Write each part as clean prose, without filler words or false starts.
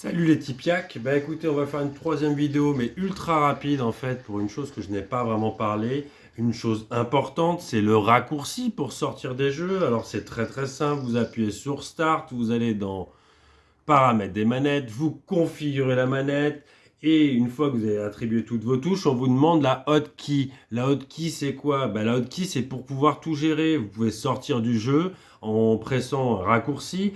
Salut les Tipiacs, bah écoutez, on va faire une troisième vidéo mais ultra rapide en fait pour une chose que je n'ai pas vraiment parlé. Une chose importante, c'est le raccourci pour sortir des jeux. Alors c'est très simple, vous appuyez sur Start, vous allez dans Paramètres des manettes, vous configurez la manette et une fois que vous avez attribué toutes vos touches, on vous demande la hotkey. La hotkey c'est quoi? La hotkey c'est pour pouvoir tout gérer. Vous pouvez sortir du jeu en pressant un raccourci,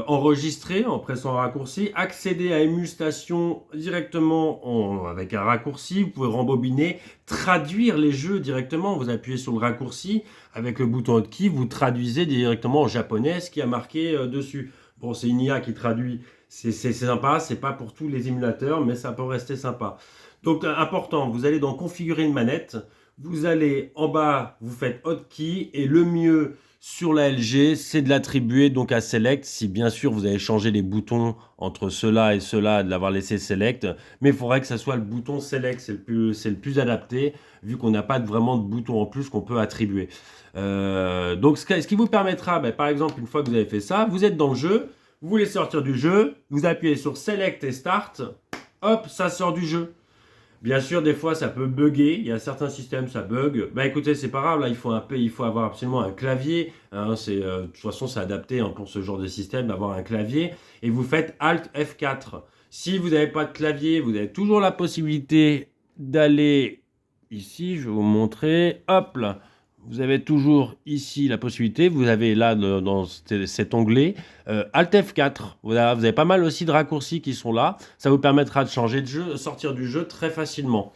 enregistrer en pressant un raccourci, accéder à Émulstation directement avec un raccourci, vous pouvez rembobiner, traduire les jeux directement, vous appuyez sur le raccourci, avec le bouton hotkey, vous traduisez directement en japonais ce qui a marqué dessus. Bon, c'est une IA qui traduit, c'est sympa, c'est pas pour tous les émulateurs, mais ça peut rester sympa. Donc, important, vous allez dans configurer une manette, vous allez en bas, vous faites hotkey, et le mieux sur la LG, c'est de l'attribuer donc à Select, si bien sûr vous avez changé les boutons entre cela et cela, de l'avoir laissé Select, mais il faudrait que ça soit le bouton Select, c'est le plus adapté, vu qu'on n'a pas vraiment de bouton en plus qu'on peut attribuer. Donc ce qui vous permettra, par exemple, une fois que vous avez fait ça, vous êtes dans le jeu, vous voulez sortir du jeu, vous appuyez sur Select et Start, hop, ça sort du jeu. Bien sûr, des fois, ça peut bugger. Il y a certains systèmes, ça bug. Écoutez, c'est pas grave. Là, il faut avoir absolument un clavier. Hein, de toute façon, c'est adapté pour ce genre de système d'avoir un clavier. Et vous faites Alt F4. Si vous n'avez pas de clavier, vous avez toujours la possibilité d'aller ici. Je vais vous montrer. Hop là. Vous avez toujours ici la possibilité, vous avez là dans cet onglet Alt F4, vous avez pas mal aussi de raccourcis qui sont là, ça vous permettra de changer de jeu, sortir du jeu très facilement.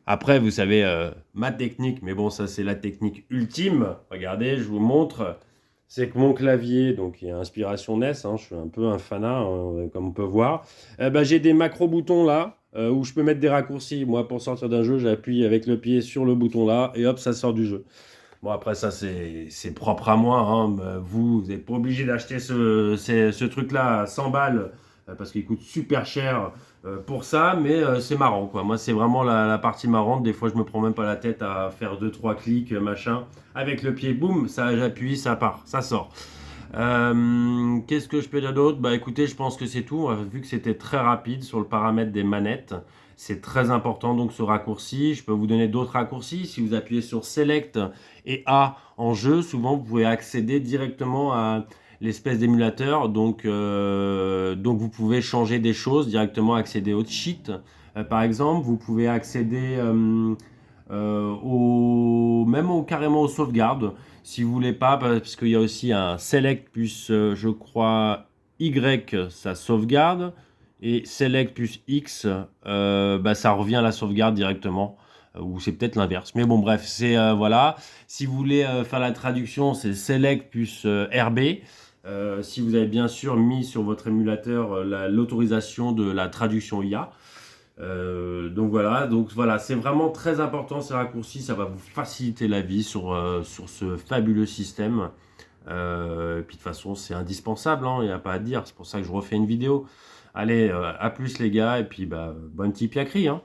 Après, vous savez, ma technique, mais bon, ça c'est la technique ultime, regardez, je vous montre, c'est que mon clavier, donc il y a inspiration NES, je suis un peu un fanat, comme on peut voir, j'ai des macro-boutons là, où je peux mettre des raccourcis. Moi, pour sortir d'un jeu, j'appuie avec le pied sur le bouton là, et hop, ça sort du jeu. Bon, après, ça, c'est propre à moi. Vous n'êtes pas obligé d'acheter ce truc-là à 100 balles parce qu'il coûte super cher pour ça, mais c'est marrant, quoi. Moi, c'est vraiment la partie marrante. Des fois, je me prends même pas la tête à faire deux trois clics, machin. Avec le pied, boum, ça, j'appuie, ça part, ça sort. Qu'est-ce que je peux dire d'autre? Écoutez, je pense que c'est tout. Vu que c'était très rapide sur le paramètre des manettes, c'est très important donc ce raccourci. Je peux vous donner d'autres raccourcis. Si vous appuyez sur Select et A en jeu, souvent vous pouvez accéder directement à l'espèce d'émulateur. Donc vous pouvez changer des choses directement, accéder au cheat. Par exemple, vous pouvez accéder carrément aux sauvegardes. Si vous voulez pas, parce qu'il y a aussi un Select plus, je crois, Y, ça sauvegarde. Et Select plus X, ça revient à la sauvegarde directement. Ou c'est peut-être l'inverse. Mais bon, bref, c'est voilà. Si vous voulez faire la traduction, c'est Select plus RB. Si vous avez bien sûr mis sur votre émulateur l'autorisation de la traduction IA. Donc voilà, c'est vraiment très important ces raccourcis, ça va vous faciliter la vie sur ce fabuleux système. Et puis de toute façon, c'est indispensable, il n'y a pas à dire, c'est pour ça que je refais une vidéo. Allez, à plus les gars, et puis bonne tipiaquerie, hein.